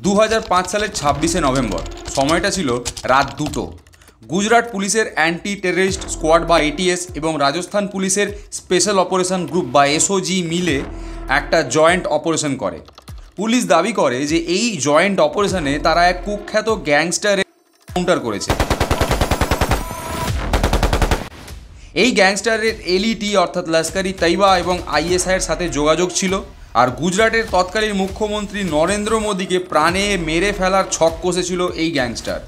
2005 সালের 26শে নভেম্বর, সময়টা ছিল রাত 2টো। গুজরাট পুলিশের অ্যান্টি টেররিস্ট স্কোয়াড বা এটিএস এবং রাজস্থান পুলিশের স্পেশাল অপারেশন গ্রুপ বা এসওজি মিলে একটা জয়েন্ট অপারেশন করে। পুলিশ দাবি করে যে এই জয়েন্ট অপারেশনে তারা এক কুখ্যাত গ্যাংস্টারের এনকাউন্টার করেছে। এই গ্যাংস্টারের এলইটি অর্থাৎ লস্কর-ই তৈবা এবং আইএসআইয়ের সাথে যোগাযোগ ছিল, আর গুজরাটের তৎকালীন মুখ্যমন্ত্রী নরেন্দ্র মোদীকে প্রাণে মেরে ফেলার ছক কষেছিল এই গ্যাংস্টার।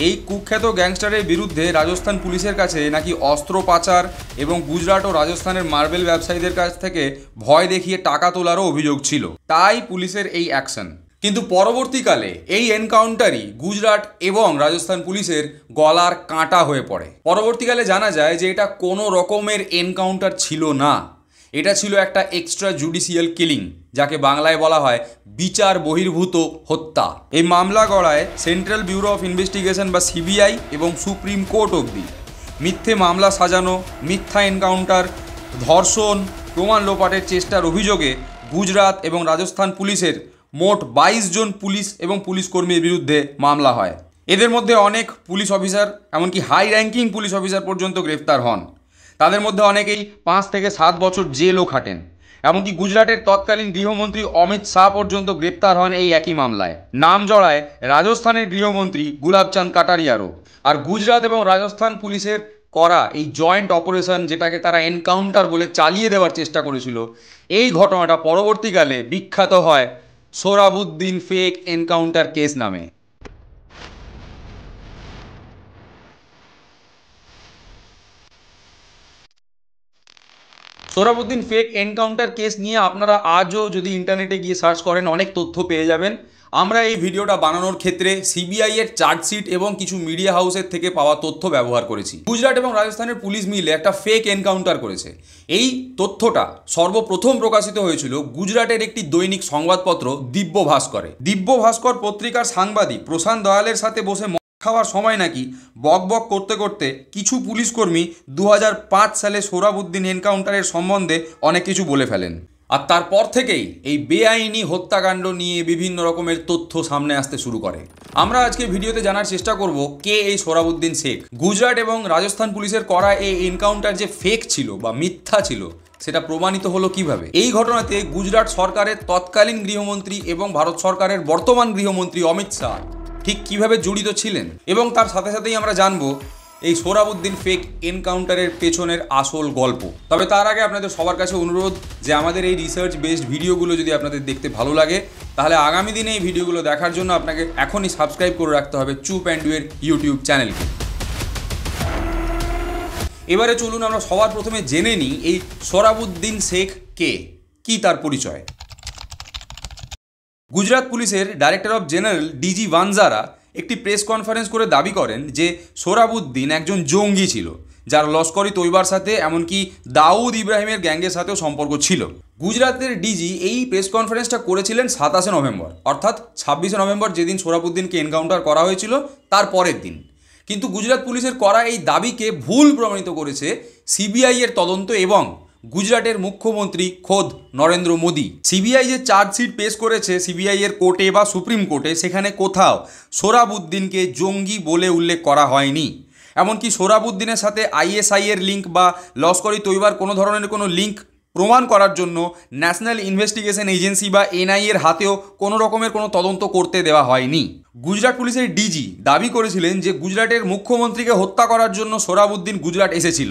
এই কুখ্যাত গ্যাংস্টারের বিরুদ্ধে রাজস্থান পুলিশের কাছে নাকি অস্ত্র পাচার এবং গুজরাট ও রাজস্থানের মার্বেল ব্যবসায়ীদের কাছ থেকে ভয় দেখিয়ে টাকা তোলারও অভিযোগ ছিল, তাই পুলিশের এই অ্যাকশন। কিন্তু পরবর্তীকালে এই এনকাউন্টারই গুজরাট এবং রাজস্থান পুলিশের গলার কাঁটা হয়ে পড়ে। পরবর্তীকালে জানা যায় যে এটা কোনো রকমের এনকাউন্টার ছিল না, এটা ছিল একটা এক্সট্রা জুডিশিয়াল কিলিং, যাকে বাংলায় বলা হয় বিচার বহির্ভূত হত্যা। এই মামলা গড়ায় সেন্ট্রাল ব্যুরো অফ ইনভেস্টিগেশন বা সিবিআই এবং সুপ্রিম কোর্ট অবধি। মিথ্যে মামলা সাজানো, মিথ্যা এনকাউন্টার, ধর্ষণ, প্রমাণ লোপাটের চেষ্টার অভিযোগে গুজরাট এবং রাজস্থান পুলিশের মোট 22 জন পুলিশ এবং পুলিশ কর্মীর বিরুদ্ধে মামলা হয়। এদের মধ্যে অনেক পুলিশ অফিসার, এমনকি হাই র্যাঙ্কিং পুলিশ অফিসার পর্যন্ত গ্রেফতার হন। তাদের মধ্যে অনেকেই 5 থেকে 7 বছর জেলও খাটেন। এমনকি গুজরাটের তৎকালীন গৃহমন্ত্রী অমিত শাহ পর্যন্ত গ্রেপ্তার হন এই একই মামলায়। নাম জড়ায় রাজস্থানের গৃহমন্ত্রী গুলাবচাঁদ কাটারিয়ারও। আর গুজরাট এবং রাজস্থান পুলিশের করা এই জয়েন্ট অপারেশন, যেটাকে তারা এনকাউন্টার বলে চালিয়ে দেওয়ার চেষ্টা করেছিল, এই ঘটনাটা পরবর্তীকালে বিখ্যাত হয় সোহরাবুদ্দিন ফেক এনকাউন্টার কেস নামে। সোহরাবুদ্দিন ফেক এনকাউন্টার কেস নিয়ে আপনারা আজও যদি ইন্টারনেটে গিয়ে সার্চ করেন অনেক তথ্য পেয়ে যাবেন। আমরা এই ভিডিওটা বানানোর ক্ষেত্রে সিবিআই এর চার্জশিট এবং কিছু মিডিয়া হাউসের থেকে পাওয়া তথ্য ব্যবহার করেছি। গুজরাট এবং রাজস্থানের পুলিশ মিলে একটা ফেক এনকাউন্টার করেছে। এই তথ্যটা সর্বপ্রথম প্রকাশিত হয়েছিল গুজরাটের একটি দৈনিক সংবাদপত্র দিব্য ভাস্করে। দিব্য ভাস্কর পত্রিকার সাংবাদিক প্রশান্ত দয়ালের সাথে বসে খাওয়ার সময় নাকি বক বক করতে করতে কিছু পুলিশকর্মী 2005 সালে সোহরাবুদ্দিন এনকাউন্টারের সম্বন্ধে অনেক কিছু বলে ফেলেন। আর তারপর থেকেই এই বেআইনি হত্যাকাণ্ড নিয়ে বিভিন্ন রকমের তথ্য সামনে আসতে শুরু করে। আমরা আজকে ভিডিওতে জানার চেষ্টা করব কে এই সোহরাবুদ্দিন শেখ। গুজরাট এবং রাজস্থান পুলিশের করা এই এনকাউন্টার যে ফেক ছিল বা মিথ্যা ছিল, সেটা প্রমাণিত হলো কিভাবে। এই ঘটনাতে গুজরাট সরকারের তৎকালীন গৃহমন্ত্রী এবং ভারত সরকারের বর্তমান গৃহমন্ত্রী অমিত শাহ ঠিক কিভাবে জড়িত ছিলেন, এবং তার সাথে সাথেই আমরা জানবো এই সোহরাবুদ্দিন ফেক এনকাউন্টারের পেছনের আসল গল্প। তবে তার আগে আপনাদের সবার কাছে অনুরোধ যে আমাদের এই রিসার্চ বেসড ভিডিওগুলো যদি আপনাদের দেখতে ভালো লাগে, তাহলে আগামী দিনে এই ভিডিওগুলো দেখার জন্য আপনাকে এখনই সাবস্ক্রাইব করে রাখতে হবে চুপ অ্যান্ড ডু এর ইউটিউব চ্যানেলকে। এবারে চলুন আমরা সবার প্রথমে জেনে নিই এই সোহরাবুদ্দিন শেখ কে, কি তার পরিচয়। গুজরাট পুলিশের ডাইরেক্টর অফ জেনারেল ডিজি ভানজারা একটি প্রেস কনফারেন্স করে দাবি করেন যে সোহরাবুদ্দিন একজন জঙ্গি ছিল, যার লস্কর-ই তৈবার সাথে এমনকি দাউদ ইব্রাহিমের গ্যাংয়ের সাথেও সম্পর্ক ছিল। গুজরাটের ডিজি এই প্রেস কনফারেন্সটা করেছিলেন 27শে নভেম্বর, অর্থাৎ 26শে নভেম্বর যেদিন সোহরাবুদ্দিনকে এনকাউন্টার করা হয়েছিল তার পরের দিন। কিন্তু গুজরাট পুলিশের করা এই দাবিকে ভুল প্রমাণিত করেছে সিবিআই এর তদন্ত এবং গুজরাটের মুখ্যমন্ত্রী খোদ নরেন্দ্র মোদী। সিবিআই যে চার্জশিট পেশ করেছে সিবিআই এর কোর্টে বা সুপ্রিম কোর্টে, সেখানে কোথাও সোহরাবুদ্দিনকে জঙ্গি বলে উল্লেখ করা হয়নি। এমনকি সোহরাবুদ্দিনের সাথে আইএসআই এর লিঙ্ক বা লস্কর-ই তৈবার কোনো ধরনের কোনো লিঙ্ক প্রমাণ করার জন্য ন্যাশনাল ইনভেস্টিগেশন এজেন্সি বা এনআই এর হাতেও কোনো রকমের কোনো তদন্ত করতে দেওয়া হয়নি। গুজরাট পুলিশের ডিজি দাবি করেছিলেন যে গুজরাটের মুখ্যমন্ত্রীকে হত্যা করার জন্য সোহরাবুদ্দিন গুজরাট এসেছিল,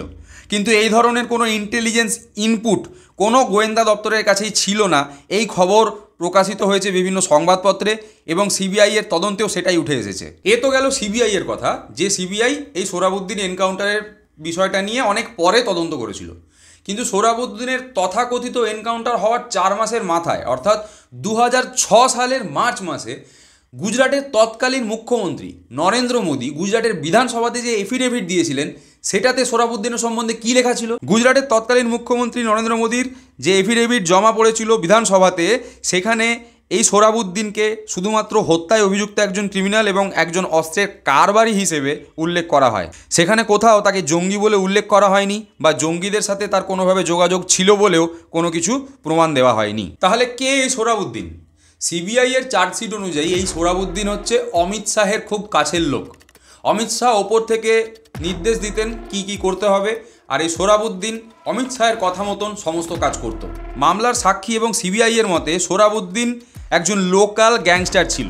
কিন্তু এই ধরনের কোনো ইন্টেলিজেন্স ইনপুট কোনো গোয়েন্দা দপ্তরের কাছেই ছিল না। এই খবর প্রকাশিত হয়েছে বিভিন্ন সংবাদপত্রে এবং সিবিআই এর তদন্তেও সেটাই উঠে এসেছে। এ তো গেল সিবিআই এর কথা, যে সিবিআই এই সোহরাবুদ্দিন এনকাউন্টারের বিষয়টা নিয়ে অনেক পরে তদন্ত করেছিল। কিন্তু সোহরাবুদ্দিনের তথাকথিত এনকাউন্টার হওয়ার 4 মাসের মাথায়, অর্থাৎ 2006 সালের মার্চ মাসে গুজরাটের তৎকালীন মুখ্যমন্ত্রী নরেন্দ্র মোদী গুজরাটের বিধানসভাতে যে এফিডেভিট দিয়েছিলেন, সেটাতে সোহরাবুদ্দিনের সম্বন্ধে কী লেখা ছিল। গুজরাটের তৎকালীন মুখ্যমন্ত্রী নরেন্দ্র মোদীর যে এফিডেভিট জমা পড়েছিল বিধানসভাতে, সেখানে এই সোহরাবুদ্দিনকে শুধুমাত্র হত্যায় অভিযুক্ত একজন ক্রিমিনাল এবং একজন অস্ত্রের কারবারি হিসেবে উল্লেখ করা হয়। সেখানে কোথাও তাকে জঙ্গি বলে উল্লেখ করা হয়নি বা জঙ্গিদের সাথে তার কোনোভাবে যোগাযোগ ছিল বলেও কোনো কিছু প্রমাণ দেওয়া হয়নি। তাহলে কে এই সোহরাবুদ্দিন? সিবিআই এর চার্জশিট অনুযায়ী এই সোহরাবুদ্দিন হচ্ছে অমিত শাহের খুব কাছের লোক। অমিত শাহ ওপর থেকে নির্দেশ দিতেন কি কি করতে হবে, আর এই সোহরাবুদ্দিন অমিত শাহের কথা মতন সমস্ত কাজ করত। মামলার সাক্ষী এবং সিবিআই এর মতে সোহরাবুদ্দিন একজন লোকাল গ্যাংস্টার ছিল,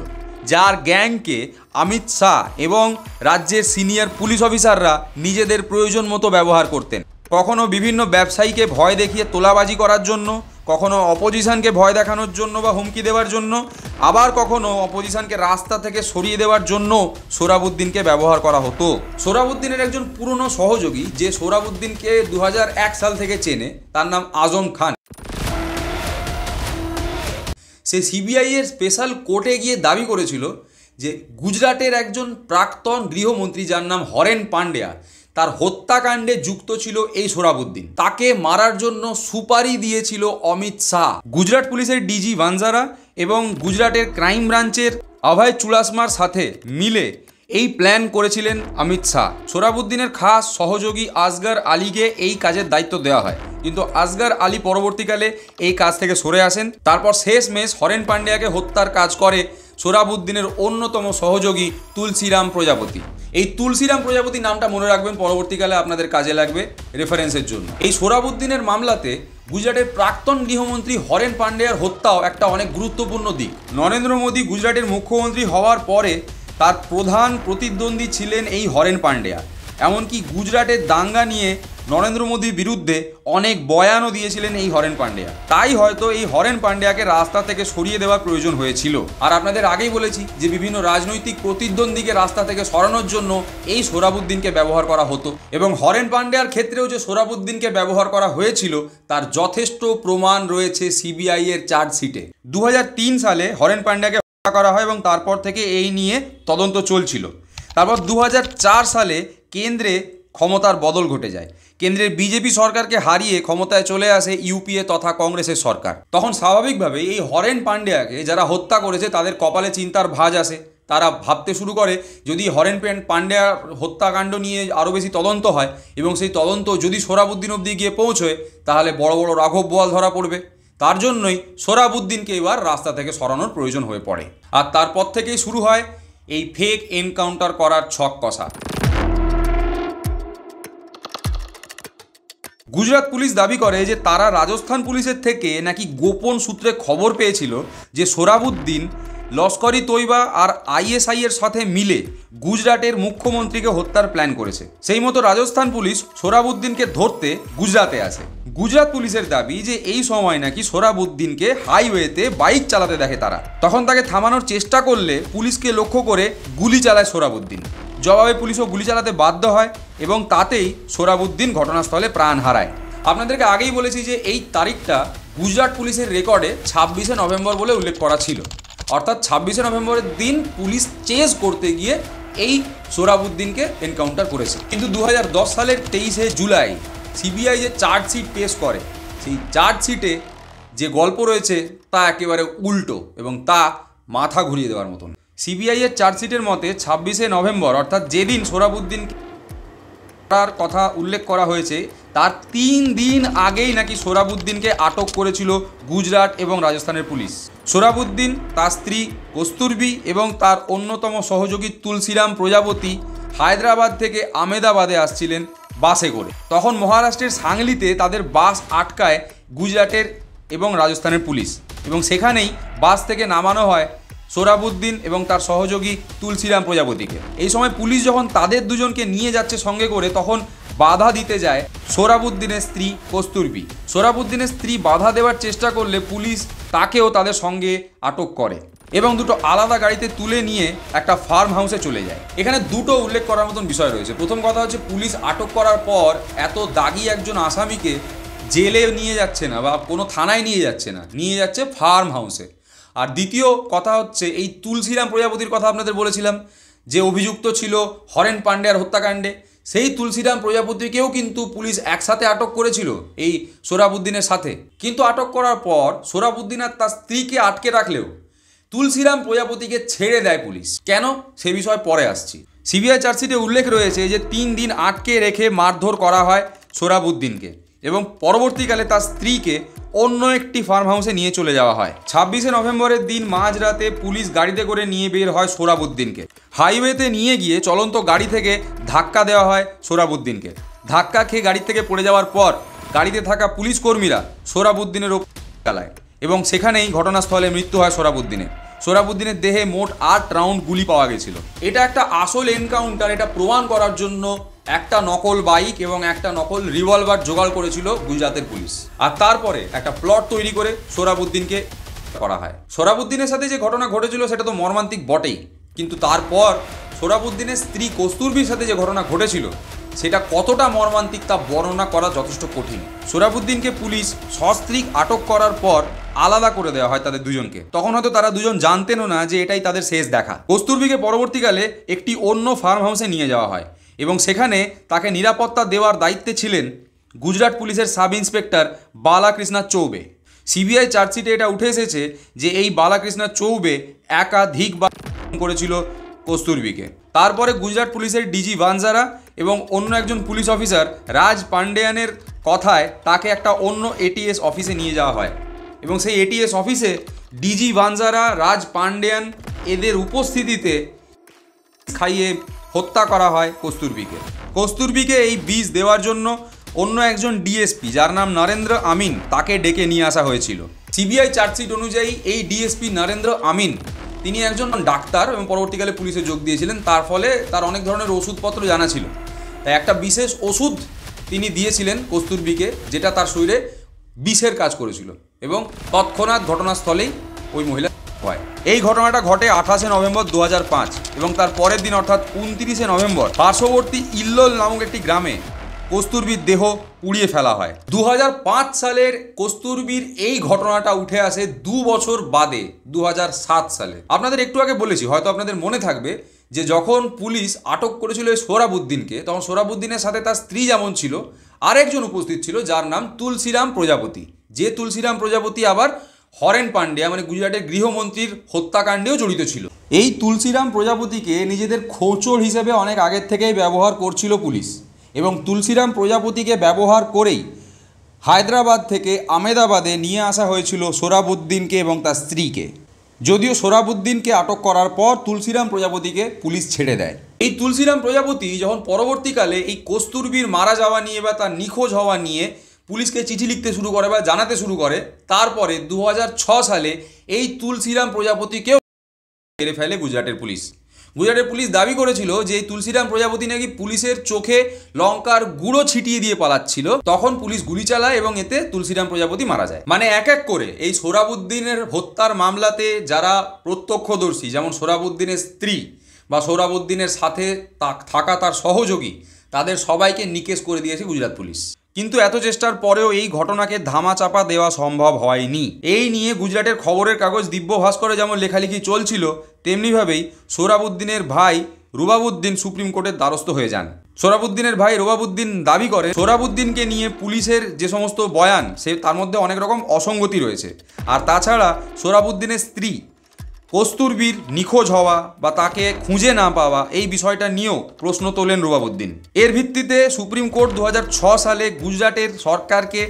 যার গ্যাংকে অমিত শাহ এবং রাজ্যের সিনিয়র পুলিশ অফিসাররা নিজেদের প্রয়োজন মতো ব্যবহার করতেন। কখনো বিভিন্ন ব্যবসায়ীকে ভয় দেখিয়ে তোলাবাজি করার জন্য, কখনো অপোজিশনকে ভয় দেখানোর জন্য বা হুমকি দেওয়ার জন্য, আবার কখনো অপোজিশনকে রাস্তা থেকে সরিয়ে দেওয়ার জন্য সোহরাবুদ্দিনকে ব্যবহার করা হতো। সোহরাবুদ্দিনের একজন পুরনো সহযোগী যে সোহরাবুদ্দিনকে 2001 সাল থেকে চেনে, তার নাম আজম খান। সে সিবিআই এর স্পেশাল কোর্টে গিয়ে দাবি করেছিল যে গুজরাটের একজন প্রাক্তন গৃহমন্ত্রী যার নাম হরেন পান্ডিয়া, তার হত্যাকাণ্ডে যুক্ত ছিল এই সোহরাবুদ্দিন। তাকে মারার জন্য সুপারি দিয়েছিল অমিত শাহ। গুজরাট পুলিশের ডিজি ভানজারা এবং গুজরাটের ক্রাইম ব্রাঞ্চের অভয় চুড়াসমার সাথে মিলে এই প্ল্যান করেছিলেন অমিত শাহ। সোহরাবুদ্দিনের খাস সহযোগী আসগর আলীকে এই কাজের দায়িত্ব দেওয়া হয়, কিন্তু আসগর আলী পরবর্তীকালে এই কাজ থেকে সরে আসেন। তারপর শেষমেশ হরেন পান্ডিয়াকে হত্যার কাজ করে সোহরাবুদ্দিনের অন্যতম সহযোগী তুলসীরাম প্রজাপতি। এই তুলসীরাম প্রজাপতি নামটা মনে রাখবেন, পরবর্তীকালে আপনাদের কাজে লাগবে রেফারেন্সের জন্য। এই সোহরাবুদ্দিনের মামলাতে গুজরাটের প্রাক্তন গৃহমন্ত্রী হরেন পান্ডিয়ার হত্যাও একটা অনেক গুরুত্বপূর্ণ দিক। নরেন্দ্র মোদী গুজরাটের মুখ্যমন্ত্রী হওয়ার পরে তার প্রধান প্রতিদ্বন্দ্বী ছিলেন এই হরেন পান্ডিয়া। এমনকি গুজরাটের দাঙ্গা নিয়ে নরেন্দ্র মোদীর বিরুদ্ধে অনেক বয়ানও দিয়েছিলেন এই হরেন পান্ডিয়া। তাই হয়তো এই হরেন পান্ডিয়াকে রাস্তা থেকে সরিয়ে দেওয়ার প্রয়োজন হয়েছিল। আর আপনাদের আগেই বলেছি যে বিভিন্ন রাজনৈতিক প্রতিদ্বন্দ্বীকে রাস্তা থেকে সরানোর জন্য এই সোহরাবুদ্দিনকে ব্যবহার করা হতো, এবং হরেন পান্ডিয়ার ক্ষেত্রেও যে সোহরাবুদ্দিনকে ব্যবহার করা হয়েছিল তার যথেষ্ট প্রমাণ রয়েছে সিবিআই এর চার্জশিটে। 2003 সালে হরেন পান্ডিয়াকে হত্যা করা হয় এবং তারপর থেকে এই নিয়ে তদন্ত চলছিল। তারপর 2004 সালে কেন্দ্রে ক্ষমতার বদল ঘটে যায়। কেন্দ্রের বিজেপি সরকারকে হারিয়ে ক্ষমতায় চলে আসে ইউপিএ তথা কংগ্রেসের সরকার। তখন স্বাভাবিকভাবেই এই হরেন পান্ডিয়াকে যারা হত্যা করেছে তাদের কপালে চিন্তার ভাঁজ আসে। তারা ভাবতে শুরু করে যদি হরেন পান্ডিয়ার হত্যাকাণ্ড নিয়ে আরও বেশি তদন্ত হয় এবং সেই তদন্ত যদি সোহরাবুদ্দিন অবধি গিয়ে পৌঁছয়, তাহলে বড় বড় রাঘব বোয়াল ধরা পড়বে। তার জন্যই সোহরাবুদ্দিনকে এবার রাস্তা থেকে সরানোর প্রয়োজন হয়ে পড়ে। আর তারপর থেকেই শুরু হয় এই ফেক এনকাউন্টার করার ছক কষা। গুজরাট পুলিশ দাবি করে যে তারা রাজস্থান পুলিশের থেকে নাকি গোপন সূত্রে খবর পেয়েছিল যে সোহরাবুদ্দিন লস্কর-ই তৈবা আর আইএসআই এর সাথে মিলে গুজরাটের মুখ্যমন্ত্রীকে হত্যার প্ল্যান করেছে। সেই মতো রাজস্থান পুলিশ সোহরাবুদ্দিনকে ধরতে গুজরাটে আসে। গুজরাট পুলিশের দাবি যে এই সময় নাকি সোহরাবুদ্দিনকে হাইওয়েতে বাইক চালাতে দেখে তারা। তখন তাকে থামানোর চেষ্টা করলে পুলিশকে লক্ষ্য করে গুলি চালায় সোহরাবুদ্দিন। জবাবে পুলিশও গুলি চালাতে বাধ্য হয় এবং তাতেই সোহরাবুদ্দিন ঘটনাস্থলে প্রাণ হারায়। আপনাদেরকে আগেই বলেছি যে এই তারিখটা গুজরাট পুলিশের রেকর্ডে 26শে নভেম্বর বলে উল্লেখ করা ছিল, অর্থাৎ 26শে নভেম্বরের দিন পুলিশ চেজ করতে গিয়ে এই সোহরাবুদ্দিনকে এনকাউন্টার করেছে। কিন্তু 2010 সালের 23শে জুলাই সিবিআই যে চার্জশিট পেশ করে, সেই চার্জশিটে যে গল্প রয়েছে তা একেবারে উল্টো এবং তা মাথা ঘুরিয়ে দেওয়ার মতন। সিবিআই এর চার্জশিটের মতে 26শে নভেম্বর অর্থাৎ যেদিন সোহরাবুদ্দিনকে কথা উল্লেখ করা হয়েছে তার 3 দিন আগেই নাকি সোহরাবুদ্দিনকে আটক করেছিল গুজরাট এবং রাজস্থানের পুলিশ। সোহরাবুদ্দিন, তার স্ত্রী কস্তুরবি এবং তার অন্যতম সহযোগী তুলসীরাম প্রজাপতি হায়দ্রাবাদ থেকে আহমেদাবাদে আসছিলেন বাসে করে। তখন মহারাষ্ট্রের সাংলিতে তাদের বাস আটকায় গুজরাটের এবং রাজস্থানের পুলিশ, এবং সেখানেই বাস থেকে নামানো হয় সোহরাবুদ্দিন এবং তার সহযোগী তুলসীরাম প্রজাপতিকে। এই সময় পুলিশ যখন তাদের দুজনকে নিয়ে যাচ্ছে সঙ্গে করে, তখন বাধা দিতে যায় সোহরাবুদ্দিনের স্ত্রী কস্তুরবি। সোহরাবুদ্দিনের স্ত্রী বাধা দেওয়ার চেষ্টা করলে পুলিশ তাকেও তাদের সঙ্গে আটক করে এবং দুটো আলাদা গাড়িতে তুলে নিয়ে একটা ফার্ম হাউসে চলে যায়। এখানে দুটো উল্লেখ করার মতন বিষয় রয়েছে। প্রথম কথা হচ্ছে, পুলিশ আটক করার পর এত দাগি একজন আসামিকে জেলে নিয়ে যাচ্ছে না বা কোনো থানায় নিয়ে যাচ্ছে না, নিয়ে যাচ্ছে ফার্ম হাউসে। আর দ্বিতীয় কথা হচ্ছে, এই তুলসীরাম প্রজাপতির কথা আপনাদের বলেছিলাম যে অভিযুক্ত ছিল হরেন পান্ডিয়ার হত্যাকাণ্ডে, সেই তুলসীরাম প্রজাপতিকেও কিন্তু পুলিশ একসাথে আটক করেছিল এই সোহরাবুদ্দিনের সাথে। কিন্তু আটক করার পর সোহরাবুদ্দিন আর তার স্ত্রীকে আটকে রাখলেও তুলসীরাম প্রজাপতিকে ছেড়ে দেয় পুলিশ। কেন, সে বিষয় পরে আসছি। সিবিআই চার্জশিটে উল্লেখ রয়েছে যে 3 দিন আটকে রেখে মারধর করা হয় সোহরাবুদ্দিনকে এবং পরবর্তীকালে তার স্ত্রীকে অন্য একটি ফার্ম হাউসে নিয়ে চলে যাওয়া হয়। 26শে নভেম্বরের দিন মাঝরাতে পুলিশ গাড়িতে করে নিয়ে বের হয় সোহরাবুদ্দিনকে। হাইওয়েতে নিয়ে গিয়ে চলন্ত গাড়ি থেকে ধাক্কা দেওয়া হয় সোহরাবুদ্দিনকে। ধাক্কা খেয়ে গাড়ি থেকে পড়ে যাওয়ার পর গাড়িতে থাকা পুলিশ কর্মীরা সোহরাবুদ্দিনের ওপর চালায় এবং সেখানেই ঘটনাস্থলে মৃত্যু হয় সোহরাবুদ্দিনের। সোহরাবুদ্দিনের দেহে মোট 8 রাউন্ড গুলি পাওয়া গেছিল। এটা একটা আসল এনকাউন্টার, এটা প্রমাণ করার জন্য একটা নকল বাইক এবং একটা নকল রিভলভার জোগাড় করেছিল গুজরাতের পুলিশ। আর তারপরে একটা প্লট তৈরি করে সোহরাবুদ্দিনকে করা হয়। সোহরাবুদ্দিনের সাথে যে ঘটনা ঘটেছিল সেটা তো মর্মান্তিক বটেই, কিন্তু তারপর সোহরাবুদ্দিনের স্ত্রী কস্তুরবির সাথে যে ঘটনা ঘটেছিল সেটা কতটা মর্মান্তিক তা বর্ণনা করা যথেষ্ট কঠিন। সোহরাবুদ্দিনকে পুলিশ সস্ত্রীক আটক করার পর আলাদা করে দেওয়া হয় তাদের দুজনকে। তখন হয়তো তারা দুজন জানতেনও না যে এটাই তাদের শেষ দেখা। কস্তুরবিকে পরবর্তীকালে একটি অন্য ফার্ম হাউসে নিয়ে যাওয়া হয় এবং সেখানে তাকে নিরাপত্তা দেওয়ার দায়িত্বে ছিলেন গুজরাট পুলিশের সাব ইন্সপেক্টর বালাকৃষ্ণা চৌবে। সিবিআই চার্জশিটে এটা উঠে এসেছে যে এই বালাকৃষ্ণা চৌবে একাধিকবার করেছিল কস্তুরবিকে। তারপরে গুজরাট পুলিশের ডিজি ভানজারা এবং অন্য একজন পুলিশ অফিসার রাজ পান্ডেয়ানের কথায় তাকে একটা অন্য এটিএস অফিসে নিয়ে যাওয়া হয় এবং সেই এটিএস অফিসে ডিজি ভানজারা, রাজ পান্ডেয়ান এদের উপস্থিতিতে খাইয়ে হত্যা করা হয় কস্তুরবিকে। কস্তুরবিকে এই বিষ দেওয়ার জন্য অন্য একজন ডিএসপি যার নাম নরেন্দ্র আমিন তাকে ডেকে নিয়ে আসা হয়েছিল। সিবিআই চার্জশিট অনুযায়ী এই ডিএসপি নরেন্দ্র আমিন তিনি একজন ডাক্তার এবং পরবর্তীকালে পুলিশে যোগ দিয়েছিলেন। তার ফলে তার অনেক ধরনের ওষুধপত্র জানা ছিল। তাই একটা বিশেষ ওষুধ তিনি দিয়েছিলেন কস্তুরবিকে যেটা তার শরীরে বিষের কাজ করেছিল এবং তৎক্ষণাৎ ঘটনাস্থলেই ওই মহিলা হয়। এই ঘটনাটা ঘটে 28শে নভেম্বর 2005 এবং তার পরের দিন অর্থাৎ 29শে নভেম্বর পার্শ্ববর্তী ইল্লোল নামক একটি গ্রামে কস্তুরবির দেহ পুড়িয়ে ফেলা হয়। 2005 সালের কস্তুরবির এই ঘটনাটা উঠে আসে 2 বছর বাদে 2007 সালে। আপনাদের একটু আগে বলেছি, হয়তো আপনাদের মনে থাকবে যে যখন পুলিশ আটক করেছিল এই সোহরাবুদ্দিনকে তখন সোহরাবুদ্দিনের সাথে তার স্ত্রী যেমন ছিল আরেকজন উপস্থিত ছিল যার নাম তুলসীরাম প্রজাপতি। যে তুলসীরাম প্রজাপতি আবার হরেন পান্ডিয়া মানে গুজরাটের গৃহমন্ত্রীর হত্যাকাণ্ডেও জড়িত ছিল। এই তুলসীরাম প্রজাপতিকে নিজেদের খোঁচর হিসেবে অনেক আগের থেকেই ব্যবহার করছিল পুলিশ এবং তুলসীরাম প্রজাপতিকে ব্যবহার করেই হায়দ্রাবাদ থেকে আমেদাবাদে নিয়ে আসা হয়েছিল সোহরাবুদ্দিনকে এবং তার স্ত্রীকে। যদিও সোহরাবুদ্দিনকে আটক করার পর তুলসীরাম প্রজাপতিকে পুলিশ ছেড়ে দেয়। এই তুলসীরাম প্রজাপতি যখন পরবর্তীকালে এই কস্তুরবির মারা যাওয়া নিয়ে বা তার নিখোঁজ হওয়া নিয়ে পুলিশকে চিঠি লিখতে শুরু করে বা জানাতে শুরু করে, তারপরে 2006 সালে এই তুলসীরাম প্রজাপতিকেও মেরে ফেলে গুজরাটের পুলিশ। গুজরাটের পুলিশ দাবি করেছিল যে এই তুলসীরাম প্রজাপতি নাকি পুলিশের চোখে লঙ্কার গুঁড়ো ছিটিয়ে দিয়ে পালাচ্ছিল। তখন পুলিশ গুলি চালায় এবং এতে তুলসীরাম প্রজাপতি মারা যায়। মানে এক এক করে এই সোহরাবুদ্দিনের হত্যার মামলাতে যারা প্রত্যক্ষদর্শী, যেমন সোহরাবুদ্দিনের স্ত্রী বা সোহরাবুদ্দিনের সাথে থাকা তার সহযোগী, তাদের সবাইকে নিকেশ করে দিয়েছে গুজরাট পুলিশ। কিন্তু এত চেষ্টার পরেও এই ঘটনাকে ধামাচাপা দেওয়া সম্ভব হয়নি। এই নিয়ে গুজরাটের খবরের কাগজ দিব্য ভাস্করে যেমন লেখালেখি চলছিল, তেমনিভাবেই সোহরাবুদ্দিনের ভাই রুবাবুদ্দিন সুপ্রিম কোর্টের দ্বারস্থ হয়ে যান। সোহরাবুদ্দিনের ভাই রুবাবুদ্দিন দাবি করে সোহরাবুদ্দিনকে নিয়ে পুলিশের যে সমস্ত বয়ান তার মধ্যে অনেক রকম অসঙ্গতি রয়েছে। আর তাছাড়া সোহরাবুদ্দিনের স্ত্রী কস্তুরবির নিখোঁজ হওয়া বা তাকে খুঁজে না পাওয়া এই বিষয়টা নিয়েও প্রশ্ন তোলেন রুবাবুদ্দিন। এর ভিত্তিতে সুপ্রিম কোর্ট 2006 সালে গুজরাটের সরকারকে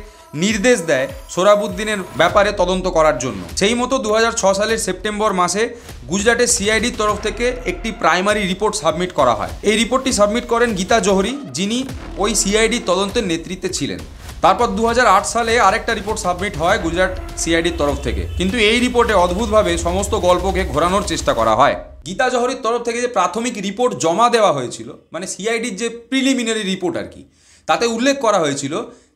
নির্দেশ দেয় সোহরাবুদ্দিনের ব্যাপারে তদন্ত করার জন্য। সেই মতো 2006 সালের সেপ্টেম্বর মাসে গুজরাটের সিআইডির তরফ থেকে একটি প্রাইমারি রিপোর্ট সাবমিট করা হয়। এই রিপোর্টটি সাবমিট করেন গীতা জোহরি, যিনি ওই সিআইডির তদন্তের নেতৃত্বে ছিলেন। তারপর 2008 সালে আরেকটা রিপোর্ট সাবমিট হয় গুজরাট সিআইডির তরফ থেকে, কিন্তু এই রিপোর্টে অদ্ভুতভাবে সমস্ত গল্পকে ঘোরানোর চেষ্টা করা হয়। গীতা জোহরির তরফ থেকে যে প্রাথমিক রিপোর্ট জমা দেওয়া হয়েছিল, মানে সিআইডির যে প্রিলিমিনারি রিপোর্ট আর কি, তাতে উল্লেখ করা হয়েছিল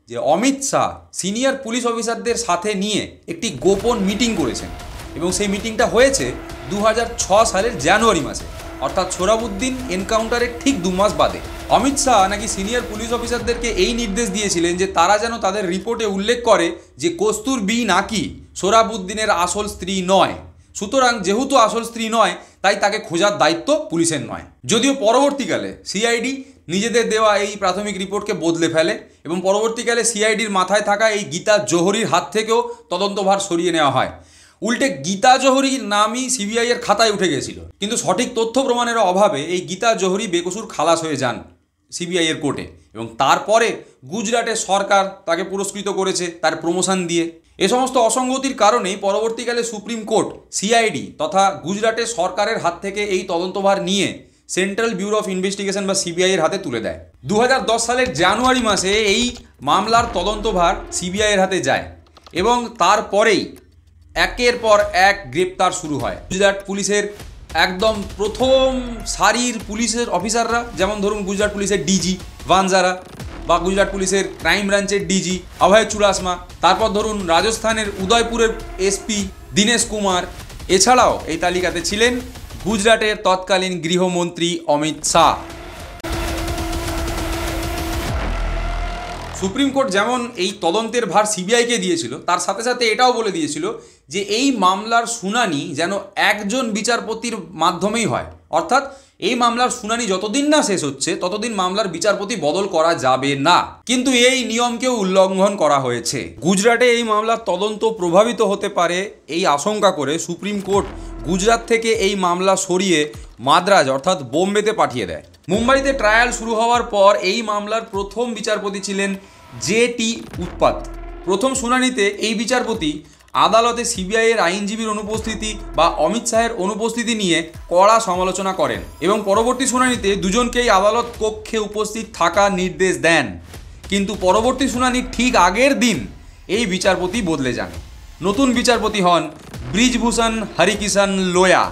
যে অমিত শাহ সিনিয়র পুলিশ অফিসারদের সাথে নিয়ে একটি গোপন মিটিং করেছেন এবং সেই মিটিংটা হয়েছে 2006 সালের জানুয়ারি মাসে, অর্থাৎ সোহরাবুদ্দিন এনকাউন্টারের ঠিক 2 মাস বাদে। অমিত শাহ নাকি সিনিয়র পুলিশ অফিসারদেরকে এই নির্দেশ দিয়েছিলেন যে তারা যেন তাদের রিপোর্টে উল্লেখ করে যে কস্তুরবি নাকি সোহরাবুদ্দিনের আসল স্ত্রী নয়। সুতরাং যেহেতু আসল স্ত্রী নয় তাই তাকে খোঁজার দায়িত্ব পুলিশের নয়। যদিও পরবর্তীকালে সিআইডি নিজেদের দেওয়া এই প্রাথমিক রিপোর্টকে বদলে ফেলে এবং পরবর্তীকালে সিআইডির মাথায় থাকা এই গীতা জোহরির হাত থেকেও তদন্তভার সরিয়ে নেওয়া হয়। উল্টে গীতা জোহরির নামই সিবিআই এর খাতায় উঠে গেছিল, কিন্তু সঠিক তথ্য প্রমাণের অভাবে এই গীতা জোহরি বেকসুর খালাস হয়ে যান সিবিআই এর কোর্টে এবং তারপরে গুজরাটের সরকার তাকে পুরস্কৃত করেছে তার প্রমোশন দিয়ে। এ সমস্ত অসঙ্গতির কারণেই পরবর্তীকালে সুপ্রিম কোর্ট সিআইডি তথা গুজরাটের সরকারের হাত থেকে এই তদন্তভার নিয়ে সেন্ট্রাল ব্যুরো অফ ইনভেস্টিগেশন বা সিবিআই এর হাতে তুলে দেয়। 2010 সালের জানুয়ারি মাসে এই মামলার তদন্তভার সিবিআই এর হাতে যায় এবং তারপরেই একের পর এক গ্রেপ্তার শুরু হয়। গুজরাট পুলিশের একদম প্রথম সারির পুলিশের অফিসাররা, যেমন ধরুন গুজরাট পুলিশের ডিজি ভানজারা বা গুজরাট পুলিশের ক্রাইম ব্রাঞ্চের ডিজি অভয় চুরাসমা, তারপর ধরুন রাজস্থানের উদয়পুরের এসপি দীনেশ কুমার, এছাড়াও এই তালিকাতে ছিলেন গুজরাটের তৎকালীন গৃহমন্ত্রী অমিত শাহ। সুপ্রিম কোর্ট যেমন এই তদন্তের ভার সিবিআইকে দিয়েছিল, তার সাথে সাথে এটাও বলে দিয়েছিল যে এই মামলার শুনানি যেন একজন বিচারপতির মাধ্যমেই হয়, অর্থাৎ এই মামলার শুনানি যতদিন না শেষ হচ্ছে ততদিন মামলার বিচারপতি বদল করা যাবে না। কিন্তু এই নিয়মকেও উল্লঙ্ঘন করা হয়েছে। গুজরাটে এই মামলার তদন্ত প্রভাবিত হতে পারে এই আশঙ্কা করে সুপ্রিম কোর্ট গুজরাট থেকে এই মামলা সরিয়ে মাদ্রাজ অর্থাৎ বোম্বেতে পাঠিয়ে দেয়। মুম্বাইতে ট্রায়াল শুরু হওয়ার পর এই মামলার প্রথম বিচারপতি ছিলেন জে.টি. উৎপাত। প্রথম শুনানিতে এই বিচারপতি আদালতে সিবিআই এর আইনজীবীর অনুপস্থিতি বা অমিত শাহের অনুপস্থিতি নিয়ে কড়া সমালোচনা করেন এবং পরবর্তী শুনানিতে দুজনকেই আদালত কক্ষে উপস্থিত থাকার নির্দেশ দেন। কিন্তু পরবর্তী শুনানির ঠিক আগের দিন এই বিচারপতি বদলে যান। নতুন বিচারপতি হন ব্রিজভূষণ হরিকিষণ লোয়া।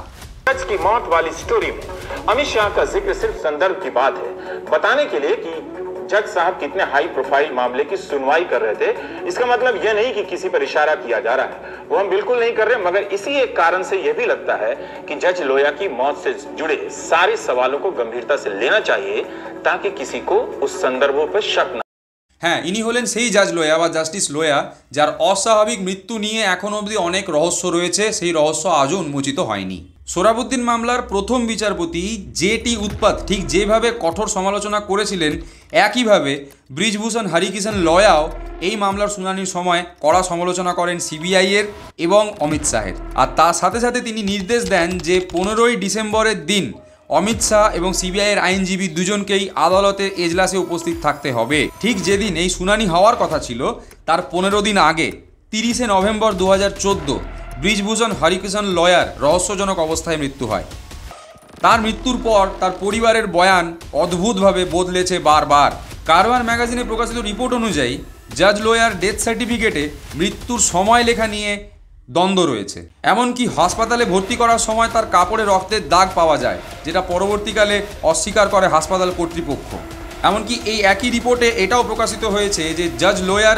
जज की मौत वाली स्टोरी में अमित शाह का जिक्र सिर्फ संदर्भ की बात है, बताने के लिए कि जज साहब कितने हाई प्रोफाइल मामले की सुनवाई कर रहे थे। इसका मतलब यह नहीं कि किसी पर इशारा किया जा रहा है, वो हम बिल्कुल नहीं कर रहे, मगर इसी एक कारण से यह भी लगता है कि जज लोया की मौत से जुड़े सारे सवालों को गंभीरता से लेना चाहिए ताकि किसी को उस संदर्भों पर शक न। হ্যাঁ, ইনি হলেন সেই জাজ লোয়া বা জাস্টিস লোয়া যার অস্বাভাবিক মৃত্যু নিয়ে এখন অবধি অনেক রহস্য রয়েছে, সেই রহস্য আজও উন্মোচিত হয়নি। সোহরাবুদ্দিন মামলার প্রথম বিচারপতি জে.টি. উৎপাত ঠিক যেভাবে কঠোর সমালোচনা করেছিলেন, একইভাবে ব্রিজভূষণ হরিকিষণ লোয়াও এই মামলার শুনানির সময় কড়া সমালোচনা করেন সিবিআই এর এবং অমিত শাহের। আর তার সাথে সাথে তিনি নির্দেশ দেন যে 15ই ডিসেম্বরের দিন অমিত শাহ এবং সিবিআই এর আইনজীবী দুজনকেই আদালতের এজলাসে উপস্থিত থাকতে হবে। ঠিক যেদিন এই শুনানি হওয়ার কথা ছিল তার 15 দিন আগে 30শে নভেম্বর 2014 ব্রিজভূষণ হরিকিষণ লোয়ার রহস্যজনক অবস্থায় মৃত্যু হয়। তার মৃত্যুর পর তার পরিবারের বয়ান অদ্ভুতভাবে বদলেছে বারবার। কারবার ম্যাগাজিনে প্রকাশিত রিপোর্ট অনুযায়ী জাজ লোয়ার ডেথ সার্টিফিকেটে মৃত্যুর সময় লেখা নিয়ে দ্বন্দ্ব রয়েছে। এমনকি হাসপাতালে ভর্তি করার সময় তার কাপড়ে রক্তের দাগ পাওয়া যায়, যেটা পরবর্তীকালে অস্বীকার করে হাসপাতাল কর্তৃপক্ষ। এমনকি এই একই রিপোর্টে এটাও প্রকাশিত হয়েছে যে জাজ লোয়ার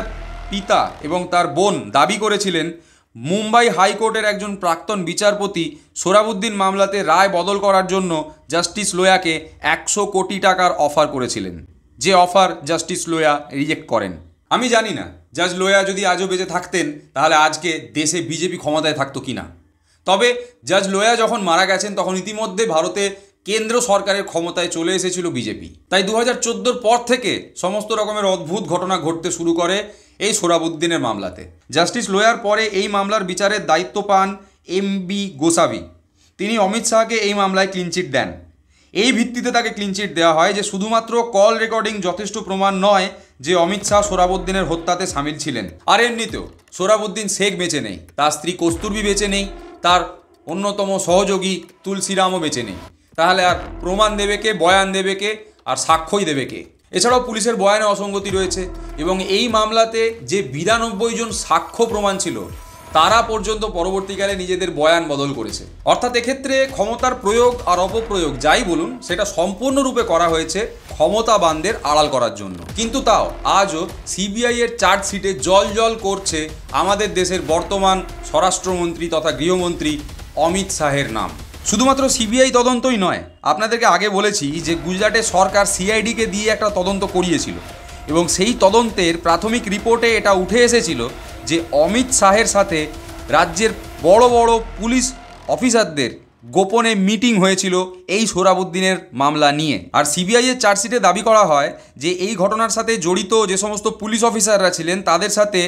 পিতা এবং তার বোন দাবি করেছিলেন মুম্বাই হাইকোর্টের একজন প্রাক্তন বিচারপতি সোহরাবুদ্দিন মামলাতে রায় বদল করার জন্য জাস্টিস লোয়াকে 100 কোটি টাকার অফার করেছিলেন, যে অফার জাস্টিস লোয়া রিজেক্ট করেন। আমি জানি না জাজ লোয়া যদি আজও বেঁচে থাকতেন তাহলে আজকে দেশে বিজেপি ক্ষমতায় থাকতো কিনা। তবে জাজ লোয়া যখন মারা গেছেন তখন ইতিমধ্যে ভারতে কেন্দ্র সরকারের ক্ষমতায় চলে এসেছিল বিজেপি। তাই 2014 পর থেকে সমস্ত রকমের অদ্ভুত ঘটনা ঘটতে শুরু করে এই সোহরাবুদ্দিনের মামলাতে। জাস্টিস লোয়ার পরে এই মামলার বিচারের দায়িত্ব পান এম.বি. গোসাভি। তিনি অমিত শাহকে এই মামলায় ক্লিনচিট দেন। এই ভিত্তিতে তাকে ক্লিনচিট দেওয়া হয় যে শুধুমাত্র কল রেকর্ডিং যথেষ্ট প্রমাণ নয় যে অমিত শাহ সোহরাবুদ্দিনের হত্যাতে সামিল ছিলেন। আর এমনিতেও সোহরাবুদ্দিন শেখ বেঁচে নেই, তার স্ত্রী কস্তুরবি বেঁচে নেই, তার অন্যতম সহযোগী তুলসীরামও বেঁচে নেই। তাহলে আর প্রমাণ দেবে কে, বয়ান দেবে কে, আর সাক্ষ্যই দেবে কে? এছাড়াও পুলিশের বয়ানে অসঙ্গতি রয়েছে এবং এই মামলাতে যে 92 জন সাক্ষ্য প্রমাণ ছিল তারা পর্যন্ত পরবর্তীকালে নিজেদের বয়ান বদল করেছে। অর্থাৎ এক্ষেত্রে ক্ষমতার প্রয়োগ আর অপপ্রয়োগ যাই বলুন সেটা সম্পূর্ণরূপে করা হয়েছে ক্ষমতাবানদের আড়াল করার জন্য। কিন্তু তাও আজও সিবিআই এর চার্জশিটে জল জল করছে আমাদের দেশের বর্তমান স্বরাষ্ট্রমন্ত্রী তথা গৃহমন্ত্রী অমিত শাহের নাম। শুধুমাত্র সিবিআই তদন্তই নয়, আপনাদেরকে আগে বলেছি যে গুজরাটের সরকার সিআইডিকে দিয়ে একটা তদন্ত করিয়েছিল এবং সেই তদন্তের প্রাথমিক রিপোর্টে এটা উঠে এসেছিল যে অমিত শাহের সাথে রাজ্যের বড় বড় পুলিশ অফিসারদের গোপনে মিটিং হয়েছিল এই সোহরাবুদ্দিনের মামলা নিয়ে। আর সিবিআই এর চার্জশিটে দাবি করা হয় যে এই ঘটনার সাথে জড়িত যে সমস্ত পুলিশ অফিসাররা ছিলেন তাদের সাথে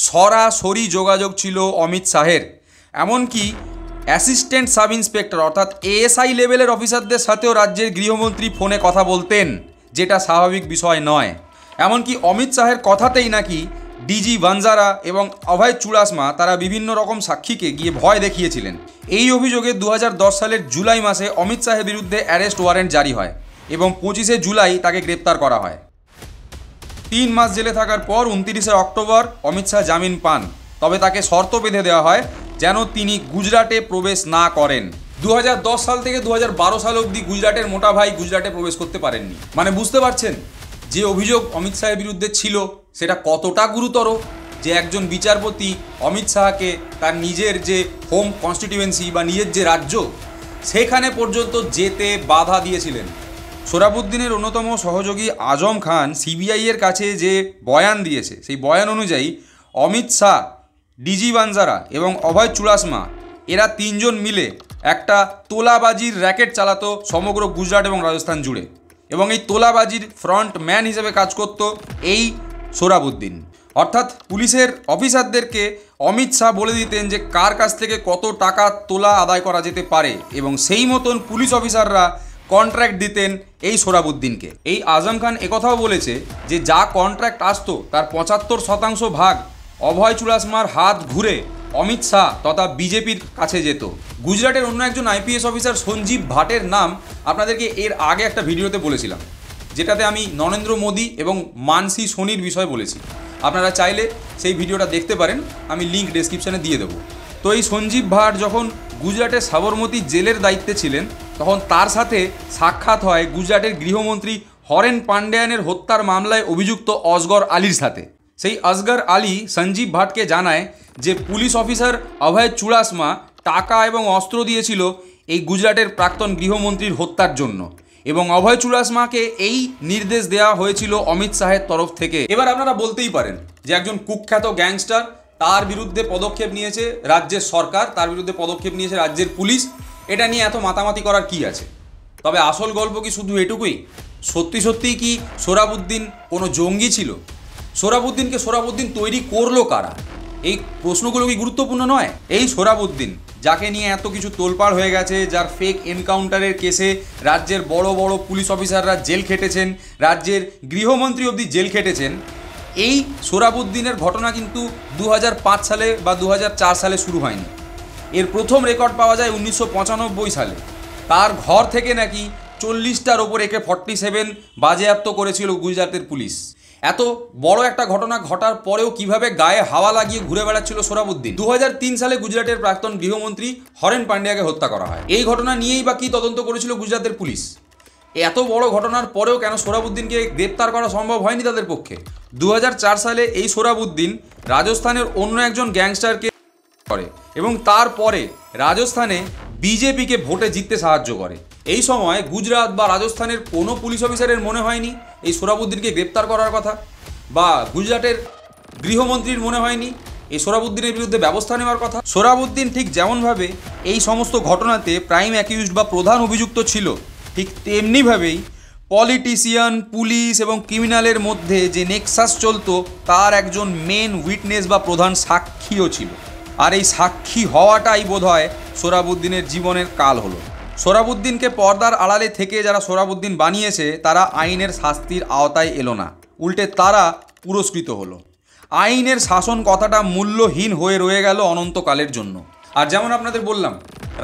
সরাসরি যোগাযোগ ছিল অমিত শাহের। এমনকি অ্যাসিস্ট্যান্ট সাব ইন্সপেক্টর অর্থাৎ এএসআই লেভেলের অফিসারদের সাথেও রাজ্যের গৃহমন্ত্রী ফোনে কথা বলতেন, যেটা স্বাভাবিক বিষয় নয়। এমনকি অমিত শাহের কথাতেই নাকি ডিজি ভানজারা এবং অভয় চুড়াসমা তারা বিভিন্ন রকম সাক্ষীকে গিয়ে ভয় দেখিয়েছিলেন। এই অভিযোগে 2010 সালের জুলাই মাসে অমিত শাহের বিরুদ্ধে অ্যারেস্ট ওয়ারেন্ট জারি হয় এবং 25শে জুলাই তাকে গ্রেপ্তার করা হয়। 3 মাস জেলে থাকার পর 29শে অক্টোবর অমিত শাহ জামিন পান, তবে তাকে শর্ত বেঁধে দেওয়া হয় যেন তিনি গুজরাটে প্রবেশ না করেন। 2010 সাল থেকে 2012 সাল অবধি গুজরাটের মোটা ভাই গুজরাটে প্রবেশ করতে পারেননি। মানে বুঝতে পারছেন যে অভিযোগ অমিত শাহের বিরুদ্ধে ছিল সেটা কতটা গুরুতর, যে একজন বিচারপতি অমিত শাহকে তার নিজের যে হোম কনস্টিটিউয়েন্সি বা নিজের যে রাজ্য সেখানে পর্যন্ত যেতে বাধা দিয়েছিলেন। সোহরাবুদ্দিনের অন্যতম সহযোগী আজম খান সিবিআইয়ের কাছে যে বয়ান দিয়েছে সেই বয়ান অনুযায়ী অমিত শাহ, ডিজি ভানজারা এবং অভয় চুড়াসমা এরা 3 জন মিলে একটা তোলাবাজির র্যাকেট চালাতো সমগ্র গুজরাট এবং রাজস্থান জুড়ে, এবং এই তোলাবাজির ফ্রন্ট ম্যান হিসেবে কাজ করত এই সোহরাবুদ্দিন। অর্থাৎ পুলিশের অফিসারদেরকে অমিত শাহ বলে দিতেন যে কার কাছ থেকে কত টাকা তোলা আদায় করা যেতে পারে, এবং সেই মতন পুলিশ অফিসাররা কন্ট্রাক্ট দিতেন এই সোহরাবুদ্দিনকে। এই আজম খান একথাও বলেছে যে যা কন্ট্রাক্ট আসতো তার 75% ভাগ অভয় চুড়াসমার হাত ঘুরে অমিত শাহ তথা বিজেপির কাছে যেত। গুজরাটের অন্য একজন আইপিএস অফিসার সঞ্জীব ভাটের নাম আপনাদেরকে এর আগে একটা ভিডিওতে বলেছিলাম, যেটাতে আমি নরেন্দ্র মোদী এবং মানসী সোনির বিষয়ে বলেছি। আপনারা চাইলে সেই ভিডিওটা দেখতে পারেন, আমি লিঙ্ক ডেসক্রিপশানে দিয়ে দেবো। তো এই সঞ্জীব ভাট যখন গুজরাটের সাবরমতী জেলের দায়িত্বে ছিলেন তখন তার সাথে সাক্ষাৎ হয় গুজরাটের গৃহমন্ত্রী হরেন পান্ডিয়ানের হত্যার মামলায় অভিযুক্ত অজগর আলীর সাথে। সেই আসগর আলী সঞ্জীব ভাটকে জানায় যে পুলিশ অফিসার অভয় চুড়াসমা টাকা এবং অস্ত্র দিয়েছিল এই গুজরাটের প্রাক্তন গৃহমন্ত্রীর হত্যার জন্য, এবং অভয় চুড়াসমাকে এই নির্দেশ দেওয়া হয়েছিল অমিত শাহের তরফ থেকে। এবার আপনারা বলতেই পারেন যে একজন কুখ্যাত গ্যাংস্টার, তার বিরুদ্ধে পদক্ষেপ নিয়েছে রাজ্যের সরকার, তার বিরুদ্ধে পদক্ষেপ নিয়েছে রাজ্যের পুলিশ, এটা নিয়ে এত মাতামাতি করার কি আছে? তবে আসল গল্প কি শুধু এটুকুই? সত্যি সত্যিই কি সোহরাবুদ্দিন কোনো জঙ্গি ছিল? সোহরাবুদ্দিনকে সোহরাবুদ্দিন তৈরি করলো কারা? এই প্রশ্নগুলো কি গুরুত্বপূর্ণ নয়? এই সোহরাবুদ্দিন যাকে নিয়ে এত কিছু তোলপাড় হয়ে গেছে, যার ফেক এনকাউন্টারের কেসে রাজ্যের বড় বড় পুলিশ অফিসাররা জেল খেটেছেন, রাজ্যের গৃহমন্ত্রী অবধি জেল খেটেছেন, এই সোহরাবুদ্দিনের ঘটনা কিন্তু 2005 সালে বা 2004 সালে শুরু হয়নি। এর প্রথম রেকর্ড পাওয়া যায় 1995 সালে। তার ঘর থেকে নাকি 40টার ওপর AK-47 বাজেয়াপ্ত করেছিল গুজরাটের পুলিশ। এত বড় একটা ঘটনা ঘটার পরেও কিভাবে গায়ে হাওয়া লাগিয়ে ঘুরে বেড়াচ্ছিল সোহরাবুদ্দিন? 2003 সালে গুজরাটের প্রাক্তন গৃহমন্ত্রী হরেন পান্ডিয়াকে হত্যা করা হয়। এই ঘটনা নিয়েই বা কী তদন্ত করেছিল গুজরাটের পুলিশ? এত বড় ঘটনার পরেও কেন সোহরাবুদ্দিনকে গ্রেপ্তার করা সম্ভব হয়নি তাদের পক্ষে? 2004 সালে এই সোহরাবুদ্দিন রাজস্থানের অন্য একজন গ্যাংস্টারকে করে এবং তারপরে রাজস্থানে বিজেপিকে ভোটে জিততে সাহায্য করে। এই সময় গুজরাট বা রাজস্থানের কোনো পুলিশ অফিসারের মনে হয়নি এই সোহরাবুদ্দিনকে গ্রেপ্তার করার কথা, বা গুজরাটের গৃহমন্ত্রীর মনে হয়নি এই সোহরাবুদ্দিনের বিরুদ্ধে ব্যবস্থা নেওয়ার কথা। সোহরাবুদ্দিন ঠিক যেমনভাবে এই সমস্ত ঘটনাতে প্রাইম অ্যাকিউজড বা প্রধান অভিযুক্ত ছিল, ঠিক তেমনিভাবেই পলিটিশিয়ান, পুলিশ এবং ক্রিমিনালের মধ্যে যে নেক্সাস চলতো তার একজন মেন উইটনেস বা প্রধান সাক্ষীও ছিল। আর এই সাক্ষী হওয়াটাই বোধহয় সোহরাবুদ্দিনের জীবনের কাল হলো। সোহরাবুদ্দিনকে পর্দার আড়ালে থেকে যারা সোহরাবুদ্দিন বানিয়েছে তারা আইনের শাস্তির আওতায় এলো না, উল্টে তারা পুরস্কৃত হলো। আইনের শাসন কথাটা মূল্যহীন হয়ে রয়ে গেল অনন্তকালের জন্য। আর যেমন আপনাদের বললাম,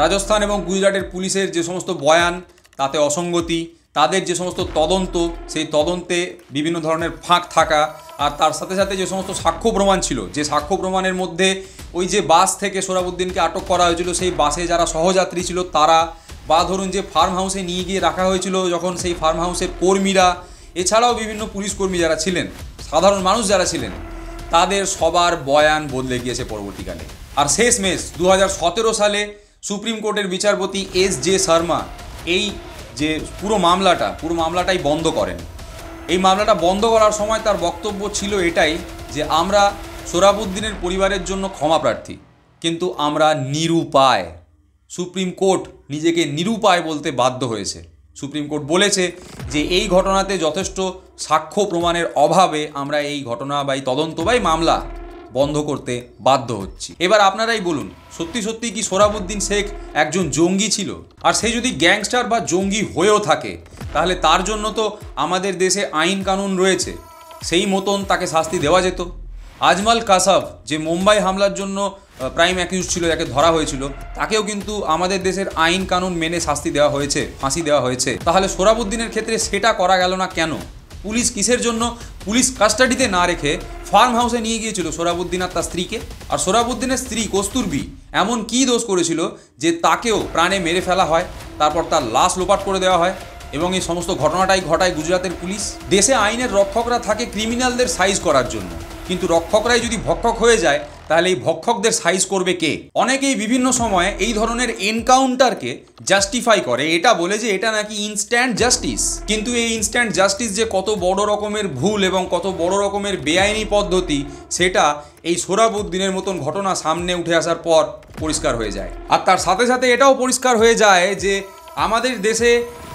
রাজস্থান এবং গুজরাটের পুলিশের যে সমস্ত বয়ান তাতে অসঙ্গতি, তাদের যে সমস্ত তদন্ত সেই তদন্তে বিভিন্ন ধরনের ফাঁক থাকা, আর তার সাথে সাথে যে সমস্ত সাক্ষ্য প্রমাণ ছিল, যে সাক্ষ্য প্রমাণের মধ্যে ওই যে বাস থেকে সোহরাবুদ্দিনকে আটক করা হয়েছিল সেই বাসে যারা সহযাত্রী ছিল তারা, বা ধরুন যে ফার্ম হাউসে নিয়ে গিয়ে রাখা হয়েছিল যখন সেই ফার্ম হাউসের কর্মীরা, এছাড়াও বিভিন্ন পুলিশ কর্মী যারা ছিলেন, সাধারণ মানুষ যারা ছিলেন, তাদের সবার বয়ান বদলে গিয়েছে পরবর্তীকালে। আর শেষমেশ 2017 সালে সুপ্রিম কোর্টের বিচারপতি S.J. শর্মা এই যে পুরো মামলাটাই বন্ধ করেন। এই মামলাটা বন্ধ করার সময় তার বক্তব্য ছিল এটাই যে আমরা সোহরাবুদ্দিনের পরিবারের জন্য ক্ষমা প্রার্থী, কিন্তু আমরা নিরুপায়। সুপ্রিম কোর্ট নিজেকে নিরুপায় বলতে বাধ্য হয়েছে। সুপ্রিম কোর্ট বলেছে যে এই ঘটনাতে যথেষ্ট সাক্ষ্য প্রমাণের অভাবে আমরা এই ঘটনা বা এই তদন্ত বা এই মামলা বন্ধ করতে বাধ্য হচ্ছি। এবার আপনারাই বলুন, সত্যি সত্যি কি সোহরাবুদ্দিন শেখ একজন জঙ্গি ছিল? আর সে যদি গ্যাংস্টার বা জঙ্গি হয়েও থাকে তাহলে তার জন্য তো আমাদের দেশে আইন কানুন রয়েছে, সেই মতন তাকে শাস্তি দেওয়া যেত। আজমল কাসাব যে মুম্বাই হামলার জন্য প্রাইম অ্যাকিউজ ছিল, যাকে ধরা হয়েছিল, তাকেও কিন্তু আমাদের দেশের আইন কানুন মেনে শাস্তি দেওয়া হয়েছে, ফাঁসি দেওয়া হয়েছে। তাহলে সোহরাবুদ্দিনের ক্ষেত্রে সেটা করা গেল না কেন? পুলিশ কিসের জন্য পুলিশ কাস্টাডিতে না রেখে ফার্ম হাউসে নিয়ে গিয়েছিল সোহরাবুদ্দিন আর তার স্ত্রীকে? আর সোহরাবুদ্দিনের স্ত্রী কস্তুরবি এমন কী দোষ করেছিল যে তাকেও প্রাণে মেরে ফেলা হয়, তারপর তার লাশ লোপাট করে দেওয়া হয়, এবং এই সমস্ত ঘটনাটাই ঘটায় গুজরাটের পুলিশ? দেশে আইনের রক্ষকরা থাকে ক্রিমিনালদের সাইজ করার জন্য, কিন্তু রক্ষকরাই যদি ভক্ষক হয়ে যায় তাহলে এই ভক্ষকদের সাইজ করবে কে? অনেকেই বিভিন্ন সময়ে এই ধরনের এনকাউন্টারকে জাস্টিফাই করে এটা বলে যে এটা নাকি ইনস্ট্যান্ট জাস্টিস। কিন্তু এই ইনস্ট্যান্ট জাস্টিস যে কত বড় রকমের ভুল এবং কত বড় রকমের বেআইনি পদ্ধতি, সেটা এই সোহরাবুদ্দিনের মতন ঘটনা সামনে উঠে আসার পর পরিষ্কার হয়ে যায়। আর তার সাথে সাথে এটাও পরিষ্কার হয়ে যায় যে আমাদের দেশে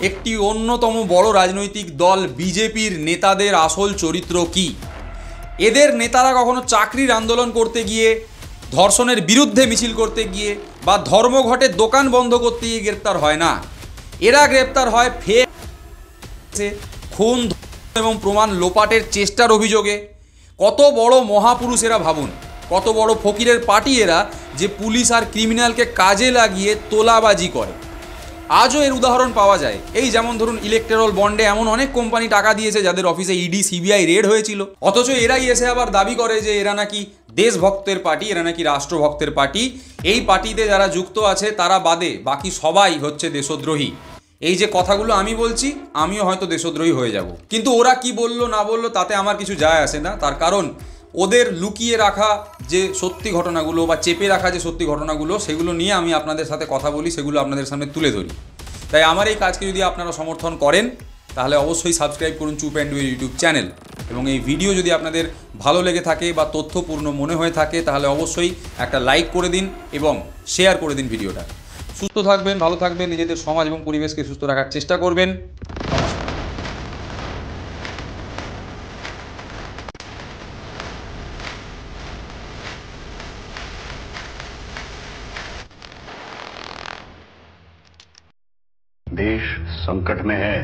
একটি অন্যতম বড় রাজনৈতিক দল বিজেপির নেতাদের আসল চরিত্র কী। এদের নেতারা কখনো চাকরির আন্দোলন করতে গিয়ে, ধর্ষণের বিরুদ্ধে মিছিল করতে গিয়ে বা ধর্মঘটের দোকান বন্ধ করতে গিয়ে গ্রেপ্তার হয় না। এরা গ্রেপ্তার হয় ফেক খুন এবং প্রমাণ লোপাটের চেষ্টার অভিযোগে। কত বড় মহাপুরুষ এরা, ভাবুন কত বড় ফকিরের পার্টি এরা, যে পুলিশ আর ক্রিমিনালকে কাজে লাগিয়ে তোলাবাজি করে। আজও এর উদাহরণ পাওয়া যায়। এই যেমন ধরুন ইলেকট্রাল বন্ডে এমন অনেক কোম্পানি টাকা দিয়েছে যাদের অফিসে ইডি সিবিআই রেড হয়েছিল, অথচ এরাই এসে আবার দাবি করে যে এরা নাকি দেশভক্তের পার্টি, এরা নাকি রাষ্ট্রভক্তের পার্টি। এই পার্টিতে যারা যুক্ত আছে তারা বাদে বাকি সবাই হচ্ছে দেশদ্রোহী। এই যে কথাগুলো আমি বলছি, আমিও হয়তো দেশদ্রোহী হয়ে যাব, কিন্তু ওরা কি বললো না বললো তাতে আমার কিছু যায় আসে না। তার কারণ ওদের লুকিয়ে রাখা যে সত্যি ঘটনাগুলো বা চেপে রাখা যে সত্যি ঘটনাগুলো, সেগুলো নিয়ে আমি আপনাদের সাথে কথা বলি, সেগুলো আপনাদের সামনে তুলে ধরি। তাই আমার এই কাজকে যদি আপনারা সমর্থন করেন তাহলে অবশ্যই সাবস্ক্রাইব করুন চুপ অ্যান্ড ডুয়ের ইউটিউব চ্যানেল, এবং এই ভিডিও যদি আপনাদের ভালো লেগে থাকে বা তথ্যপূর্ণ মনে হয়ে থাকে তাহলে অবশ্যই একটা লাইক করে দিন এবং শেয়ার করে দিন ভিডিওটা। সুস্থ থাকবেন, ভালো থাকবেন, নিজেদের সমাজ এবং পরিবেশকে সুস্থ রাখার চেষ্টা করবেন। देश संकट में है।